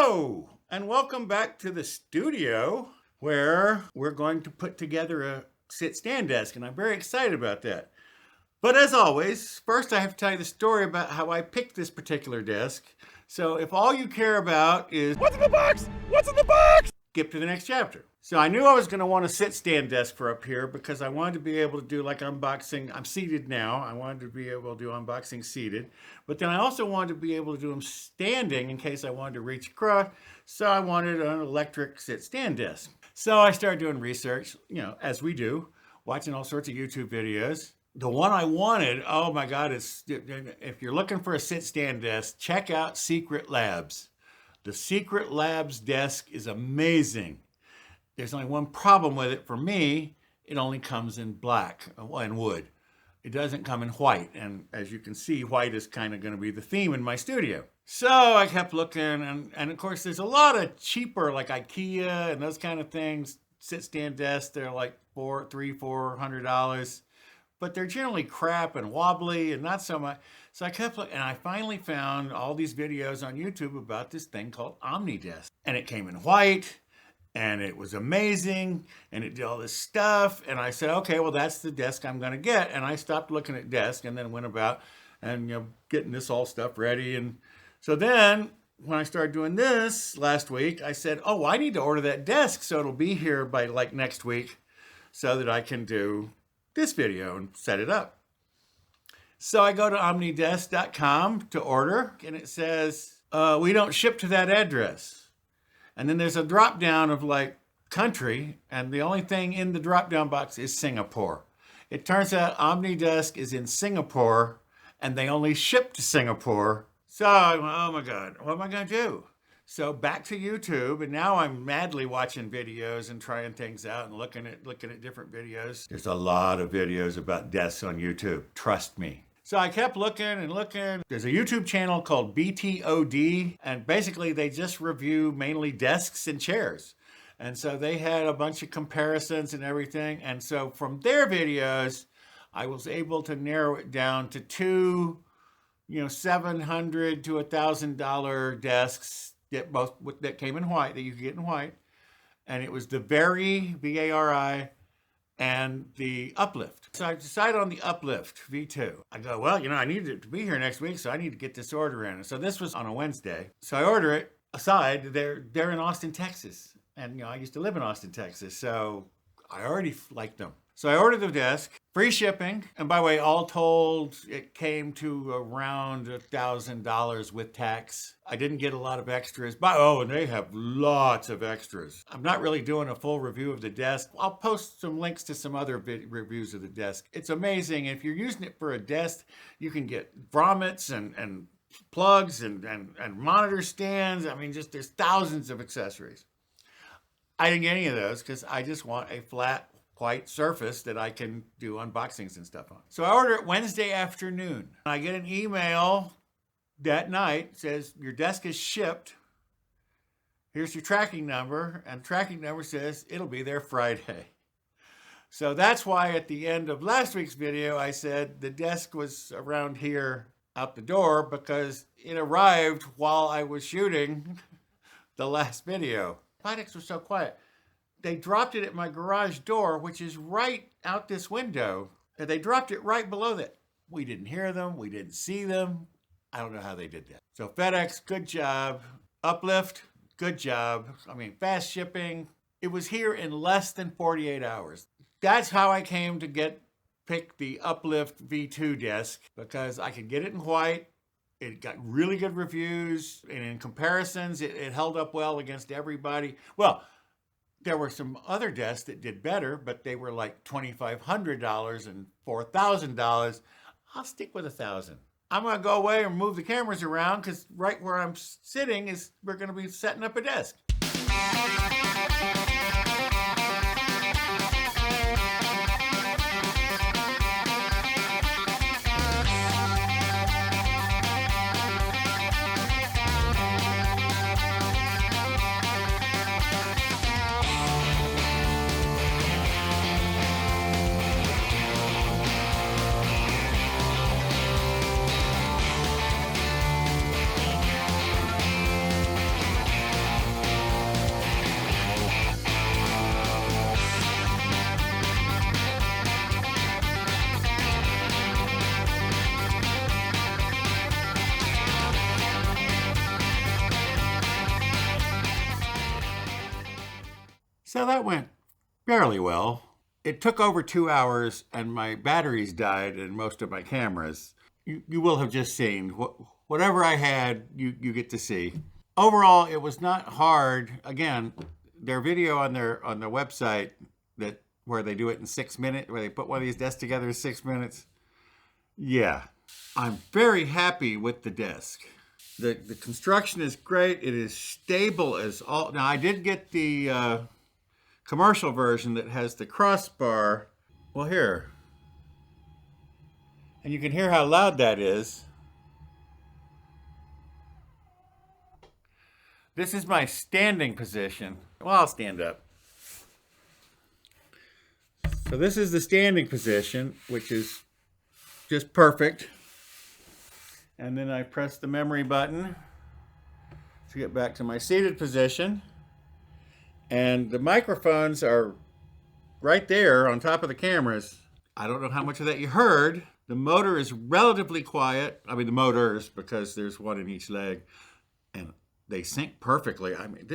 Hello, and welcome back to the studio where we're going to put together a sit-stand desk, and I'm very excited about that. But as always, first I have to tell you the story about how I picked this particular desk. So if all you care about is, what's in the box? What's in the box? Skip to the next chapter. So I knew I was going to want a sit-stand desk for up here because I wanted to be able to do like unboxing. I'm seated now. I wanted to be able to do unboxing seated. But then I also wanted to be able to do them standing in case I wanted to reach across. So I wanted an electric sit-stand desk. So I started doing research, as we do, watching all sorts of YouTube videos. The one I wanted, oh my God, if you're looking for a sit-stand desk, check out Secret Labs. The Secret Labs desk is amazing. There's only one problem with it for me. It only comes in black and wood. It doesn't come in white. And as you can see, white is kind of going to be the theme in my studio. So I kept looking, and of course, there's a lot of cheaper, like IKEA and those kind of things, sit-stand desks. They're like $400, but they're generally crap and wobbly and not so much. So I kept looking, and I finally found all these videos on YouTube about this thing called OmniDesk. And it came in white, and it was amazing, and it did all this stuff. And I said, okay, well, that's the desk I'm going to get. And I stopped looking at desk and then went about and getting this all stuff ready. And so then when I started doing this last week, I said, oh, I need to order that desk so it'll be here by like next week so that I can do this video and set it up. So I go to omnidesk.com to order, and it says, we don't ship to that address. And then there's a drop down of like country, and the only thing in the drop down box is Singapore. It turns out OmniDesk is in Singapore, and they only ship to Singapore. So I went, oh my God, what am I going to do? So back to YouTube, and now I'm madly watching videos and trying things out and looking at different videos. There's a lot of videos about desks on YouTube, trust me. So I kept looking and looking. There's a YouTube channel called BTOD, and basically they just review mainly desks and chairs. And so they had a bunch of comparisons and everything. And so from their videos, I was able to narrow it down to two, $700 to $1,000 desks that came in white, that you could get in white. And it was the Vari, V-A-R-I, and the Uplift. So I decided on the Uplift V2. I go, well, I need it to be here next week, so I need to get this order in. So this was on a Wednesday. So I order it. Aside, they're in Austin, Texas. And, I used to live in Austin, Texas, so I already liked them. So I ordered the desk, free shipping. And by the way, all told, it came to around $1,000 with tax. I didn't get a lot of extras, and they have lots of extras. I'm not really doing a full review of the desk. I'll post some links to some other reviews of the desk. It's amazing. If you're using it for a desk, you can get grommets and plugs and monitor stands. I mean, there's thousands of accessories. I didn't get any of those because I just want a flat, white surface that I can do unboxings and stuff on. So I order it Wednesday afternoon. I get an email that night, says your desk is shipped. Here's your tracking number, and the tracking number says it'll be there Friday. So that's why at the end of last week's video, I said the desk was around here out the door because it arrived while I was shooting the last video. FedEx was so quiet. They dropped it at my garage door, which is right out this window. And they dropped it right below that. We didn't hear them. We didn't see them. I don't know how they did that. So FedEx, good job. Uplift, good job. Fast shipping. It was here in less than 48 hours. That's how I came to pick the Uplift V2 desk, because I could get it in white. It got really good reviews, and in comparisons, it held up well against everybody. Well, there were some other desks that did better, but they were like $2,500 and $4,000. I'll stick with $1,000. I'm going to go away and move the cameras around because right where I'm sitting we're going to be setting up a desk. So that went fairly well. It took over 2 hours and my batteries died in most of my cameras. You will have just seen whatever I had, you get to see. Overall, it was not hard. Again, their video on their website where they do it in 6 minutes, where they put one of these desks together in 6 minutes. Yeah, I'm very happy with the desk. The construction is great. It is stable as all. Now I did get the commercial version that has the crossbar. Well, here. And you can hear how loud that is. This is my standing position. Well, I'll stand up. So this is the standing position, which is just perfect. And then I press the memory button to get back to my seated position. And the microphones are right there on top of the cameras. I don't know how much of that you heard. The motor is relatively quiet. I mean, the motors, because there's one in each leg. And they sync perfectly. I mean,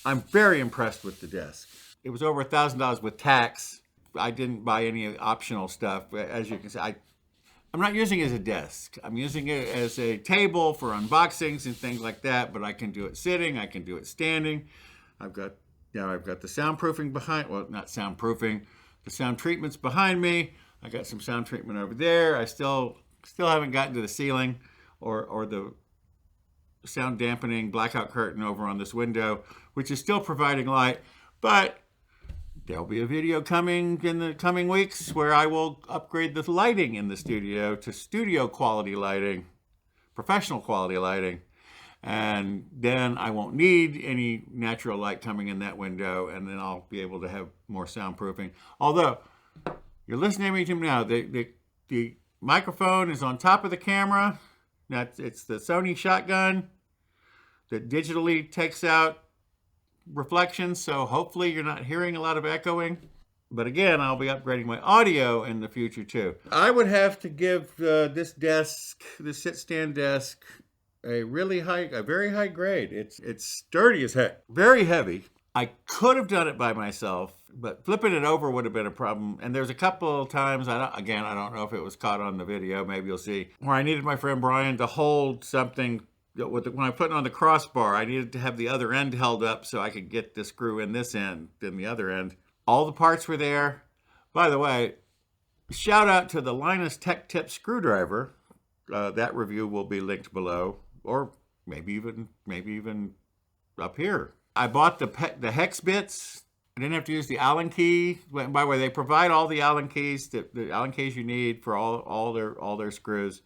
I'm very impressed with the desk. It was over $1,000 with tax. I didn't buy any optional stuff. As you can see, I'm not using it as a desk. I'm using it as a table for unboxings and things like that, but I can do it sitting, I can do it standing. I've got the soundproofing behind, well, not soundproofing, the sound treatments behind me. I got some sound treatment over there. I still haven't gotten to the ceiling or the sound dampening blackout curtain over on this window, which is still providing light, but there'll be a video coming in the coming weeks where I will upgrade the lighting in the studio to studio quality lighting, professional quality lighting. And then I won't need any natural light coming in that window, and then I'll be able to have more soundproofing. Although, you're listening to me now, the microphone is on top of the camera. It's the Sony shotgun that digitally takes out reflections, so hopefully you're not hearing a lot of echoing. But again, I'll be upgrading my audio in the future too. I would have to give this sit-stand desk, a very high grade. It's sturdy as heck, very heavy. I could have done it by myself, but flipping it over would have been a problem. And there's a couple of times, I don't know if it was caught on the video, maybe you'll see, where I needed my friend Brian to hold something. When I put it on the crossbar, I needed to have the other end held up so I could get the screw in this end, then the other end. All the parts were there. By the way, shout out to the Linus Tech Tip Screwdriver. That review will be linked below, or maybe even up here. I bought the hex bits. I didn't have to use the Allen key. By the way, they provide all the Allen keys, the Allen keys you need for all their screws.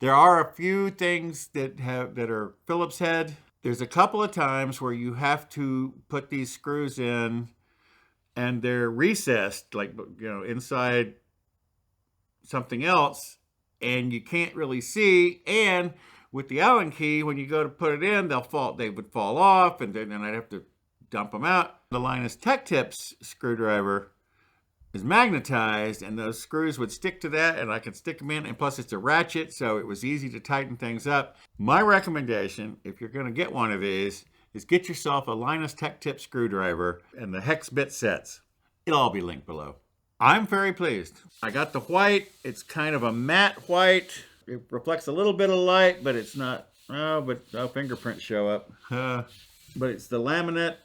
There are a few things that are Phillips head. There's a couple of times where you have to put these screws in and they're recessed, like, inside something else, and you can't really see. And with the Allen key, when you go to put it in, they would fall off, and then I'd have to dump them out. The Linus Tech Tips screwdriver is magnetized, and those screws would stick to that, and I could stick them in, and plus it's a ratchet, so it was easy to tighten things up. My recommendation, if you're going to get one of these, is get yourself a Linus Tech Tip screwdriver and the hex bit sets. It'll all be linked below. I'm very pleased. I got the white. It's kind of a matte white. It reflects a little bit of light, but it's not, fingerprints show up. But it's the laminate,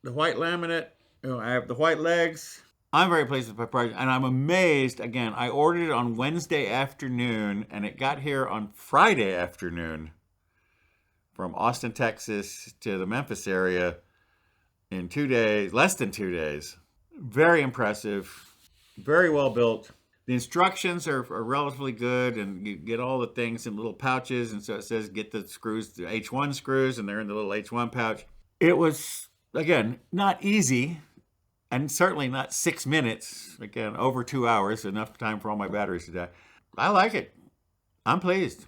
the white laminate. I have the white legs. I'm very pleased with my project, and I'm amazed. Again, I ordered it on Wednesday afternoon, and it got here on Friday afternoon from Austin, Texas to the Memphis area in 2 days, less than 2 days. Very impressive, very well built. The instructions are relatively good, and you get all the things in little pouches, and so it says get the screws, the H1 screws, and they're in the little H1 pouch. It was, again, not easy. And certainly not 6 minutes. Again, over 2 hours, enough time for all my batteries to die. I like it. I'm pleased.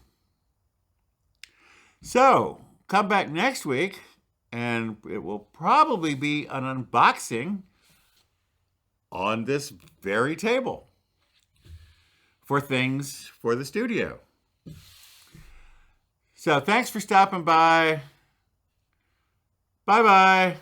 So, come back next week, and it will probably be an unboxing on this very table for things for the studio. So, thanks for stopping by. Bye-bye.